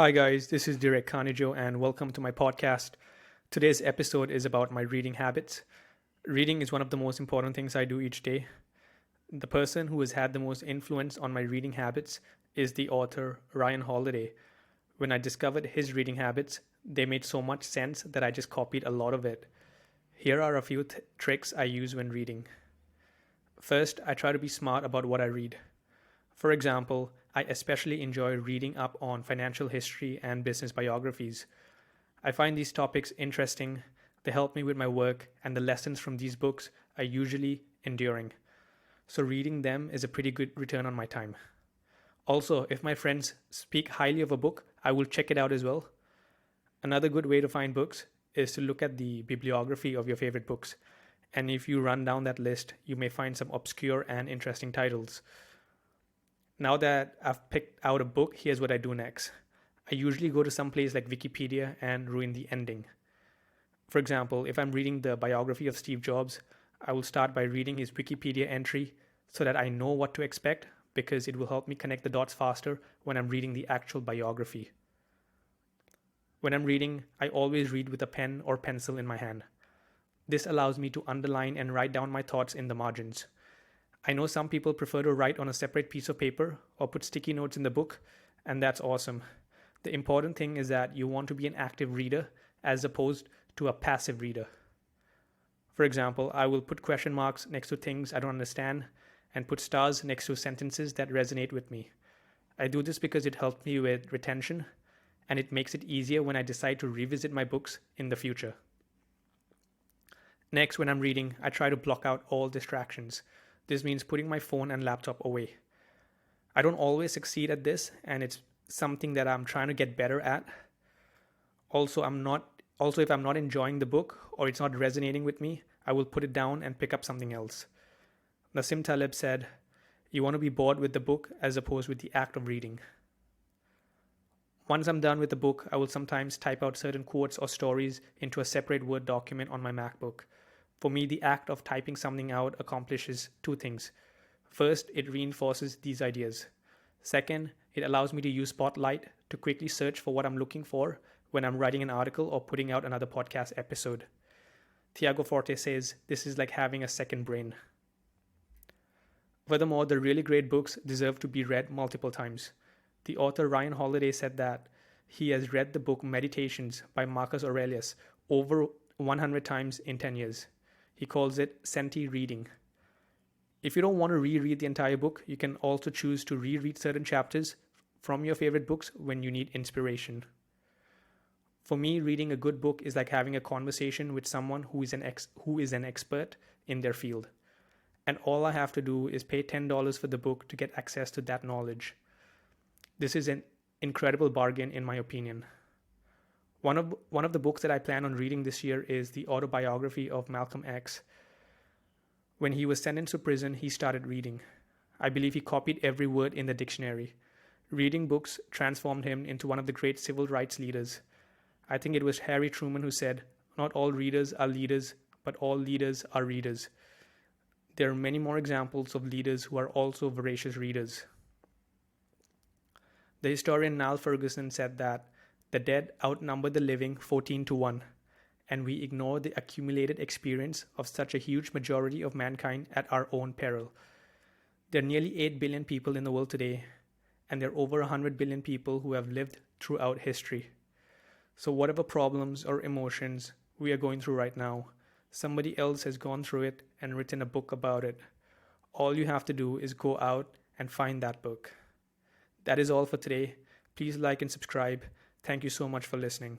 Hi, guys, this is Direk Khanijou, and welcome to my podcast. Today's episode is about my reading habits. Reading is one of the most important things I do each day. The person who has had the most influence on my reading habits is the author Ryan Holiday. When I discovered his reading habits, they made so much sense that I just copied a lot of it. Here are a few tricks I use when reading. First, I try to be smart about what I read. For example, I especially enjoy reading up on financial history and business biographies. I find these topics interesting, they help me with my work, and the lessons from these books are usually enduring. So, reading them is a pretty good return on my time. Also, if my friends speak highly of a book, I will check it out as well. Another good way to find books is to look at the bibliography of your favorite books. And if you run down that list, you may find some obscure and interesting titles. Now that I've picked out a book, here's what I do next. I usually go to some place like Wikipedia and ruin the ending. For example, if I'm reading the biography of Steve Jobs, I will start by reading his Wikipedia entry so that I know what to expect because it will help me connect the dots faster when I'm reading the actual biography. When I'm reading, I always read with a pen or pencil in my hand. This allows me to underline and write down my thoughts in the margins. I know some people prefer to write on a separate piece of paper or put sticky notes in the book, and that's awesome. The important thing is that you want to be an active reader as opposed to a passive reader. For example, I will put question marks next to things I don't understand and put stars next to sentences that resonate with me. I do this because it helps me with retention and it makes it easier when I decide to revisit my books in the future. Next, when I'm reading, I try to block out all distractions. This means putting my phone and laptop away. I don't always succeed at this, and it's something that I'm trying to get better at. Also, if I'm not enjoying the book or it's not resonating with me, I will put it down and pick up something else. Nassim Taleb said, "You want to be bored with the book as opposed with the act of reading." Once I'm done with the book, I will sometimes type out certain quotes or stories into a separate Word document on my MacBook. For me, the act of typing something out accomplishes two things. First, it reinforces these ideas. Second, it allows me to use Spotlight to quickly search for what I'm looking for when I'm writing an article or putting out another podcast episode. Tiago Forte says, "This is like having a second brain." Furthermore, the really great books deserve to be read multiple times. The author Ryan Holiday said that he has read the book Meditations by Marcus Aurelius over 100 times in 10 years. He calls it senti reading. If you don't want to reread the entire book, you can also choose to reread certain chapters from your favorite books when you need inspiration. For me, reading a good book is like having a conversation with someone who is an expert in their field. And all I have to do is pay $10 for the book to get access to that knowledge. This is an incredible bargain in my opinion. One of the books that I plan on reading this year is the Autobiography of Malcolm X. When he was sentenced to prison, he started reading. I believe he copied every word in the dictionary. Reading books transformed him into one of the great civil rights leaders. I think it was Harry Truman who said, "Not all readers are leaders, but all leaders are readers." There are many more examples of leaders who are also voracious readers. The historian Niall Ferguson said that the dead outnumber the living 14 to 1, and we ignore the accumulated experience of such a huge majority of mankind at our own peril. There are nearly 8 billion people in the world today, and there are over 100 billion people who have lived throughout history. So whatever problems or emotions we are going through right now, somebody else has gone through it and written a book about it. All you have to do is go out and find that book. That is all for today. Please like and subscribe. Thank you so much for listening.